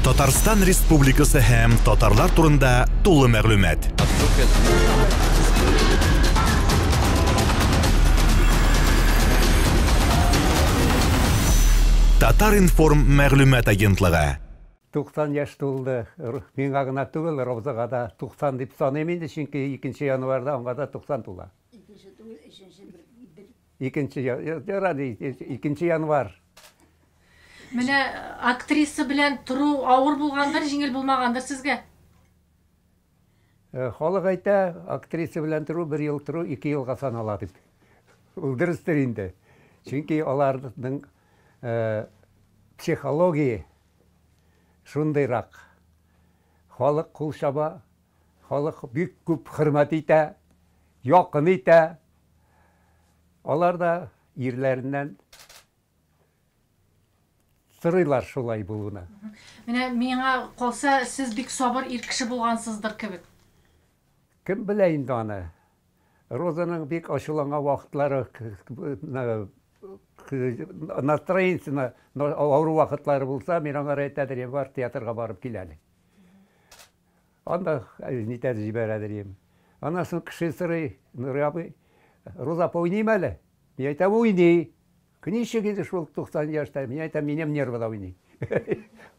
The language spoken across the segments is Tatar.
Татарстан Республикасы һәм татарлар турында тулы мәгълүмат. Татар информ мәгълүмат агентлыгы. 90 яш тулды. Миңа гына түгел, Ровзага да 90 дип саныйм инде, чөнки 2 январда аңа да 90 тула. 2 январ. Менә актриса белән туру авыр булгандар, җиңел булмагандар сезгә? Халык әйтә, актриса белән туру 1 ел туру 2 елга санала дип. Ул дөрестер инде. Чөнки аларның психология шундыйрак. Халык кул чаба, халык бик күп хөрмәт итә, якын итә. Алар да ирләреннән сырыйлар шулай булуына. Менә миңа калса, сез бик сабыр ир кеше булгансыздыр кебек. Кем белә инде аны? Розаның бик ачуланган вакытлары, настроениясенә авыру вакытлары булса, мин аңа әйтәдер, бар театрга барып киләле. Анда нитә җибәрәдер. Анасын кеше сырый, Нурый абый, Роза уйныймы әле? Мин әйтәм, уйный. Ничек инде шул 90 яшьтә? Мин әйтәм, минем нервыда уйный.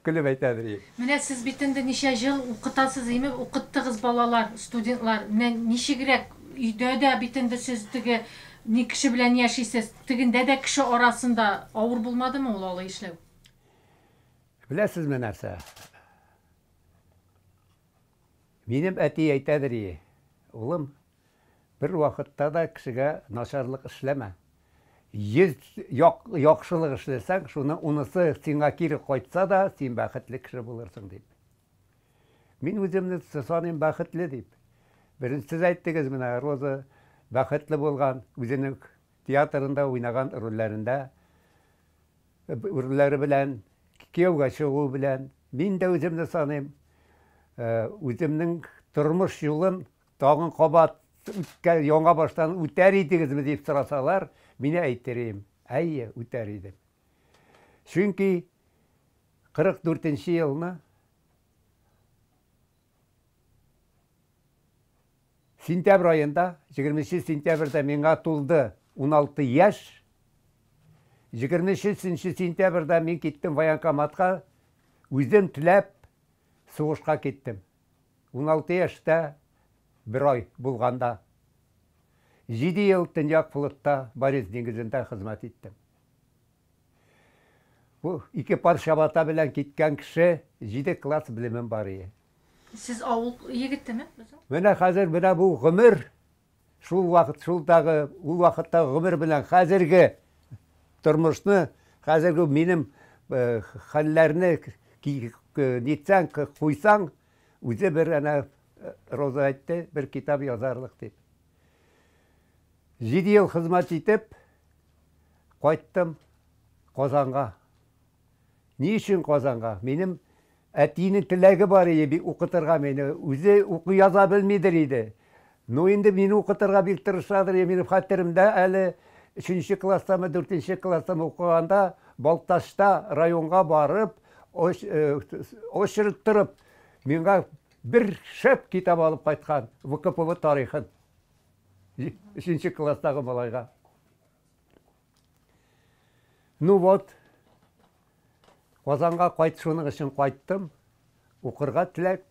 Көлеп әйтәдер. Менә сез бит инде ничә ел укытасыз, име укыттыгыз балалар, студентлар. Менә ничегрәк өйдә дә бит инде сез теге ни кеше белән яшисез, тегендә дә кеше арасында авыр булмадымы ул алай эшләү? Беләсезме нәрсә? Минем әти әйтәдер, улым, бер вакытта да кешегә начарлык эшләмә. Яхшылык эшләсәң, шуның унысы сиңа кире кайтса да, син бәхетле кеше булырсың дип. Мин үземне саныйм бәхетле дип. Беренче әйттегез, менә Роза бәхетле булган, үзенең театрында уйнаган рольләрендә, рольләре белән, кияүгә чыгу белән, мин дә үземне саныйм, үземнең тормыш юлын тагын кабат яңа баштан үтәр идегезме дип сорасалар, мин әйтерем, әйе, үтәр идем. Чөнки 44 елны сентябрь айында, 20 сентябрьдә миңа тулды 16 яшь. 23 сентябрьдә мин киттем военкоматка, үзем теләп сугышка киттем. 16 яшьтә bir ай булганда. 7 ел Төньяк флотта Борис диңгезендә хезмәт иттем. Бу ике пар шабата белән киткән кеше 7 класс белемем бар иде. Сез авыл егетеме? Менә хәзер менә бу гомер, шул вакыт, шулдагы ул вакытта гомер белән хәзерге тормышны, хәзерге минем хәлләрне нитсәң, куйсаң, үзе бер әнә Роза әйтте, бер китап язарлык дип. 7 ел хезмәт итеп, кайттым Казанга. Ни өчен Казанга? Минем әтинең теләге бар иде, укытырга мине. Үзе укый яза белмидер иде. Ну инде мине укытырга бик тырышадыр. Минем хәтеремдә әле 3-нче класстамы, 4-нче класстамы укыганда Балташта районга барып, очырып торып, миңа bir шәп китап алып кайткан, ВКПБ тарихын. 3-нче класстагы малайга. Ну вот, Казанга кайтышуның өчен кайттым, укырга теләк.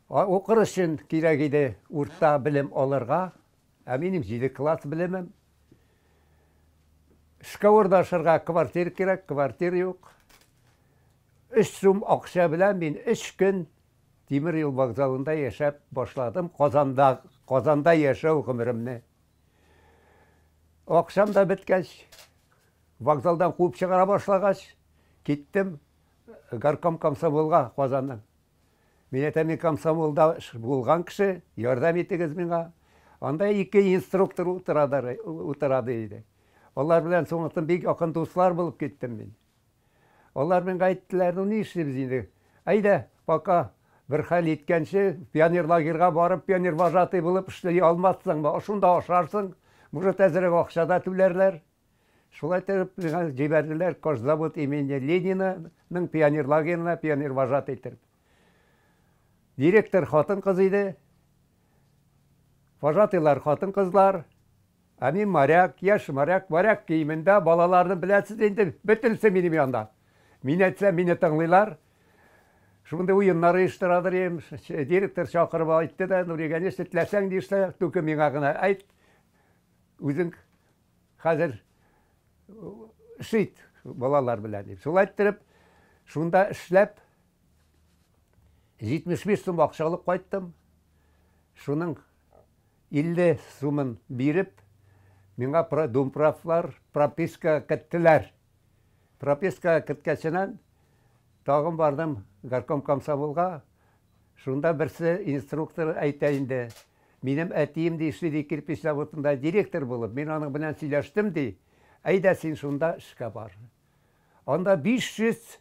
Укыр өчен кирәк иде урта белем алырга. Ә минем 7 класс белемем. Эшкә урнашырга квартира кирәк, квартира юк. 3 сум акча белән мин 3 көн Тимир юл вокзалында яшәп башладым, Казанда яшәү гомеремне. Акшам да беткәч, вокзалдан куып чыгара башлагач, киттем горком комсомолга Казанның. Мин әйтәм, комсомолда булган кеше, ярдәм итегез миңа. Анда 2 инструктор утырады иде. Алар белән соңыннан бик якын дуслар булып киттем мин. Алар миңа әйттеләр, ни эшлибез инде? Әйдә, пока bir хәл иткәнче, пионер лагерьга барып, пионер вожатый булып эшләй алмассың, шунда ашарсың, может әзрәк акчада түләрләр. Шулай итеп җибәрделәр Кожзавод имени Ленинаның пионер лагерена, пионер вожатый итеп. Директор хатын-кыз иде. Вожатыйлар хатын-кызлар. Ә мин моряк, яшь моряк, моряк киемендә балаларны беләсез инде, бөтенсе минем янда. Мин әйтсәм, мине тыңлыйлар. Шунда уеннар оештырадыр, директор чакырып айтты да, Нуригә, нәрсә теләсәң диешсә, түке миңа гына әйт. Үзең хәзер шит балалар белән дип. Шулай итеп, шунда эшләп 75 сум акча алып кайттым. Шуның 50 сумын биреп, миңа думправлар прописка кеттеләр. Прописка кеткәченнән тагын бардым горком комсомолга. Шунда берсе инструктор әйтә инде. Минем әтием ди эшли кирпич заводында директор булып, мин аның белән сөйләштем ди. Әйдә син шунда эшкә бар. Анда 500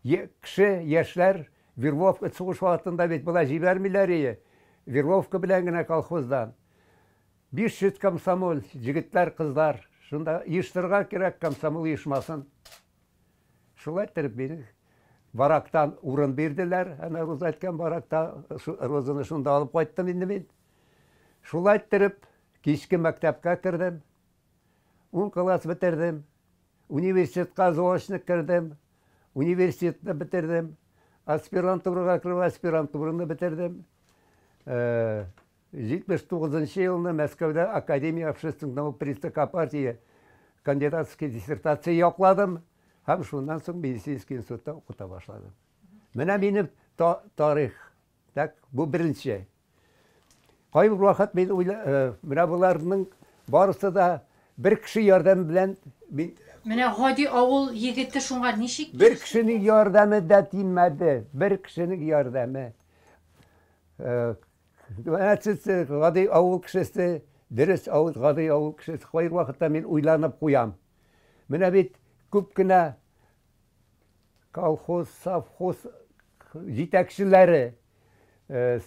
кеше яшьләр Вервовка сугыш вакытында бит була җибәрмиләр. Вервовка белән генә колхоздан. 500 комсомол, җегетләр, кызлар. Шунда оештырырга кирәк комсомол оешмасын. Шулай итеп мине барактан урын бирделәр. Ана Роза әйткән баракта Розаны шунда алып кайттым инде мин. Шулай итеп кичке мәктәпкә кердем. 10 класс бетердем. Университетка заочник кердем. Университетны бетердем. Аспирантурага кереп аспирантураны бетердем. 79 елны Мәскәүдә Академия общественных наук при ЦК партии кандидатский диссертация якладым. Һәм шуннан соң медицинский институтта укыта башладым. Менә минем тарих. Так, бу беренче. Кайбер вакыт мин менә буларның барысы да бер кеше ярдәм белән Менә гади авыл егете шуңа ничек? Бер кешенең ярдәме дә тимәде. Бер кешенең ярдәме. Гади авыл кешесе, дөрес гади авыл кешесе. Кайбер вакытта мин уйланып куям. Менә бит күп кенә колхоз, совхоз җитәкчеләре,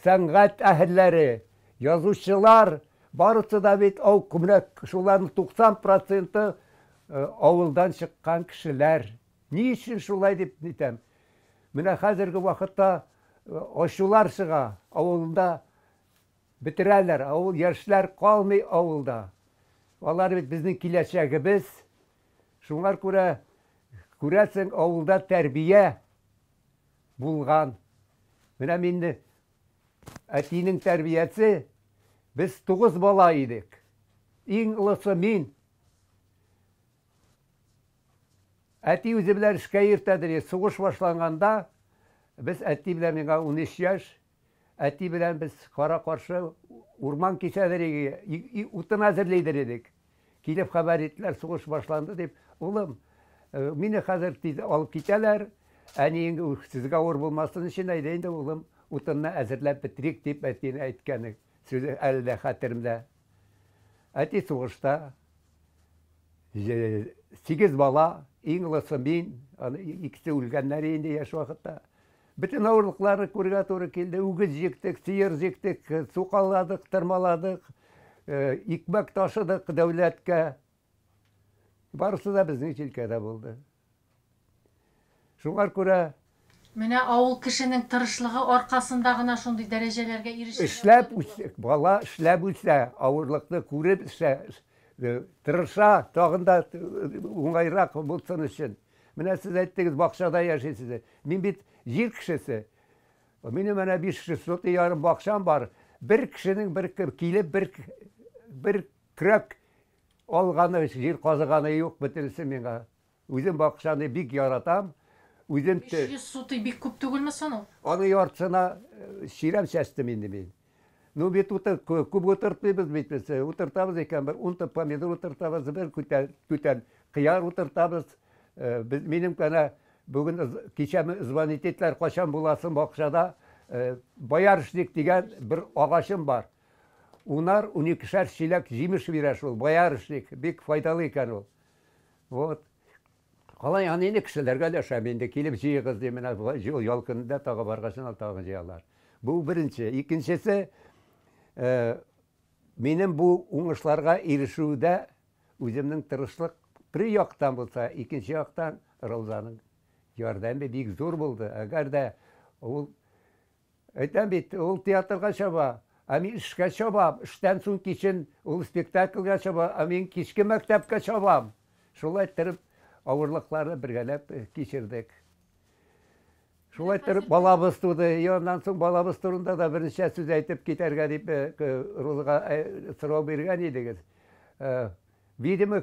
сәнгать әһелләре, язучылар, барысы да бит шуларның 90% авылдан чыккан кешеләр. Ни өчен шулай дип әйтәм? Менә хәзерге вакытта ачулар чыга, авылда бетерәләр, авыл яшьләр калмый авылда. Алар бит безнең киләчәгебез. Шуңар күрәсең авылда тәрбия булган. Менә мине әтинең тәрбиясе, без 9 бала идек. Иң улысы мин. Әти үзе белән эшкә йөртәдер. Сугыш башланганда без әти белән миңа 13 яшь, әти белән без кара-каршы урман кисәдер, утын әзерләйдер идек. Килеп хәбәр иттеләр, сугыш башланды дип. Улым, мине хәзер алып китәләр. Әниең сезгә авыр булмасын өчен әйдә инде улым, утынны әзерләп битерик дип әтине әйткән. Сүзе әле дә хәтеремдә. Әти сугышта 8 бала, иң улысы мин, икесе үлгәннәр инде яшь вакытта. Bütün авырлыкларны күрергә туры килде. Үгез җиктек, сыер җиктек, су каладык, тырмаладык, икмәк ташыдык дәүләткә. Барысы да безнең җилкәдә булды. Шуңар күрә Менә авыл кешенең тырышлыгы аркасында гына шундый дәрәҗәләргә ирешә. эшләп үсә, бала эшләп үсә, авырлыкны күреп тырыша, тагын да уңайрак булсын өчен. Менә сез әйттегез, бакчада яшисез. Мин бит җир кешесе. Минем менә 500 ярым бакчам бар. Бер кешенең килеп бер крак алганы, җир казыганы юк бөтенесе миңа. Үзем бакчаны бик яратам. Үзем 500 суты бик күп түгелме соң? Аны яртысына ширәм чәчтем инде мин. Ну бит күп утыртмыйбыз бит без. Утыртабыз икән, бер 10 помидор утыртабыз, бер күтән кыяр утыртабыз. Минем кенә бүген кичәме звонитетләр качан буласын бакчада боярышник дигән бер агачым бар. Унар 12шәр чиләк җимеш бирә шул боярышник, бик файдалы икән ул. Вот. Калай аны инде кешеләргә дәшәм инде килеп җыегыз ди, менә ялкынында тагы баргачын тагы җыялар. Бу беренче. Икенчесе, минем бу уңышларга ирешүдә үземнең тырышлык бір яқтан болса, екінші яқтан Раузаның ярдәме бик зор болды. Әгәр дә ул әйтәм бит, ул театрга чаба, ә мин эшкә чабам, эштән соң кичен ул спектакльгә чаба, ә мин кичке мәктәпкә чабам. Шулай итеп авырлыкларны бергәләп кичердек. Шулай итеп балабыз туды. Аннан соң балабыз турында да берничә сүз әйтеп китәргә дип Розага сорау биргән идегез. Видимо,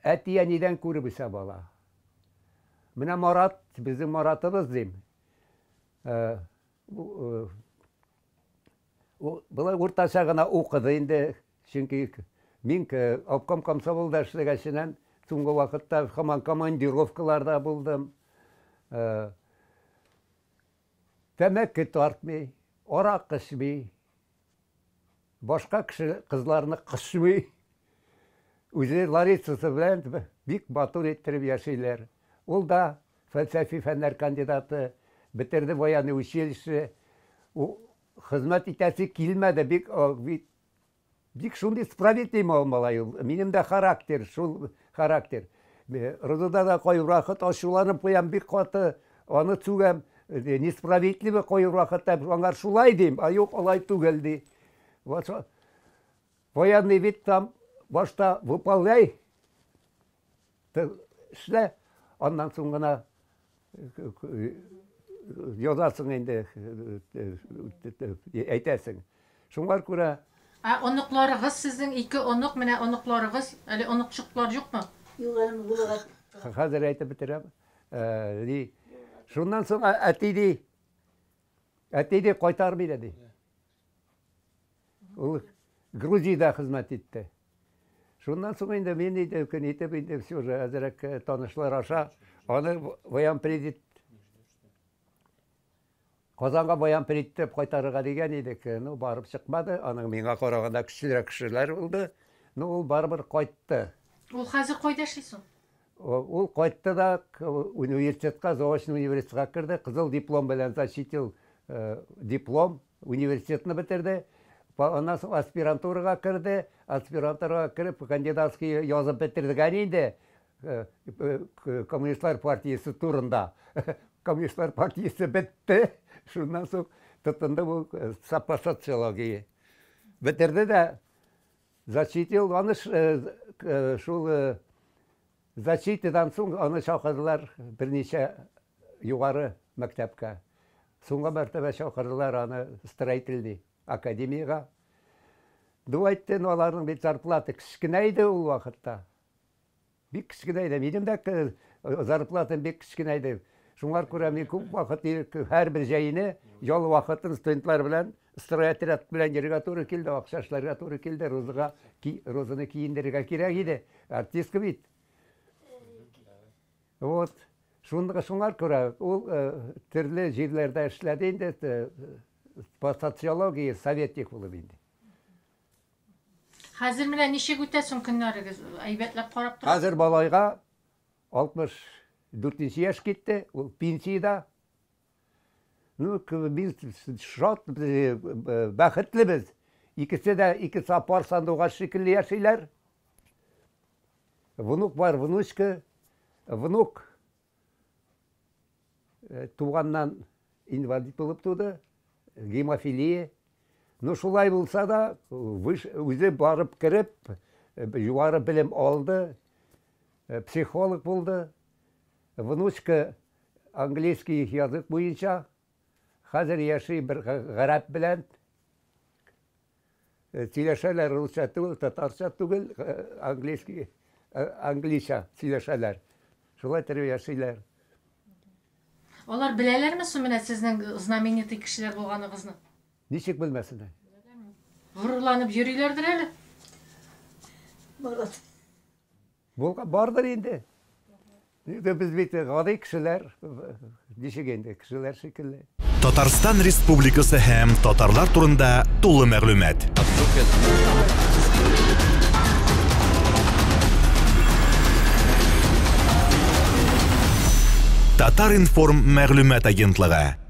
әти әнидән күреп үсә бала. Менә Марат, безнең Маратыбыз дим. Былай уртача гына укыды инде, чөнки мин обком комсомолда эшләгәченнән соңгы вакытта һаман командировкаларда булдым. Тәмәке тартмый, арак эчмий, башка кеше кызларны кышмый. Үзе Ларисасы белән бик матур иттереп яшиләр. Ул да фәлсәфи фәннәр кандидаты, битерде военное училище. Хезмәт итәсе килмәде, бик шундый справедливый малай ул. Минем дә характер, шул характер. Розада да кайбер вакыт ачуланып куям, бик каты, аны түгәм, несправедливый кайбер вакытта аңар шулай дим, юк, алай түгел ди. Военный вид там башта выполняй, эшлә, аннан соң гына язасың инде, әйтәсең. Шуңар күрә Оныкларыгыз, сезнең ике онук, менә оныкларыгыз, әле онукчыклар юкмы? Юк, әле булырга. Хәзер әйтеп бетерәм. Шуннан соң әти ди кайтармый ди. Ул Грузияда хезмәт итте. Шуннан соң инде мин итеп инде все же әзрәк танышлар аша, аны военпредит Казанга военпредитеп кайтарырга дигән идек. Барып чыкмады. Аның миңа караганда кичерәк кешеләр булды. Ул барыбер кайтты. Ул хәзер кайда эшли соң? Ул кайтты да университетка, заочный университетка кирде. Кызыл диплом белән защитил диплом, университетны битерде. Аннан соң аспирантурага кирде. Аспирантурага кирип кандидатский язып битердегән инде. Коммунистлар партиясе турында. Коммунистлар партиясе бетте. Шуннан соң тотынды бу социология. Битерде дә защитил, аны шул защитадан соң аны чакырдылар берничә югары мәктәпкә. Соңгы мәртәбә чакырдылар аны строительный академияга. Дуайтын аларның бит зарплата кичкенә иде ул вакытта. Бик кичкенә иде. Минем дә зарплатам бик кичкенә иде. Шуңар күрә мин күп вакыт һәр бер җәйне ял вакытын студентлар белән строительат белән йөрергә туры килде, акча эшләргә туры килде. Розаны киендерергә кирәк иде. Артистка бит. Вот. Шуңар күрә ул төрле җирләрдә эшләде инде, по социологии советник булып инде. Хәзер менә ничек үтә соң көннәрегез? Әйбәтләп карап тора. Хәзер балайга 64 яшь китте, ул пенсияда. Biz şart, бәхетлебез. Ikisi apar sandığa şekilli yaşaylar. Внук var, внучка. Внук туганнан инвалид булып туды, гемофилия. Шулай булса да, үзе барып кирип, югары белем алды, психолог булды. Внучка английский язык буенча хәзер яши бер гарәп белән. Сөйләшәләр русча түгел, татарча түгел, английча сөйләшәләр. Шулай итеп яшиләр. Алар беләләрме соң менә сезнең знаменитый кешеләр булганыгызны? Ничек белмәсеннәр? Горурланып йөриләрдер әле. Бардыр инде. Без бит гади кешеләр, ничек инде кешеләр шикелле. Татарстан Республикасы һәм татарлар турында тулы мәгълүмат. Татар информ мәгълүмат агентлыгы.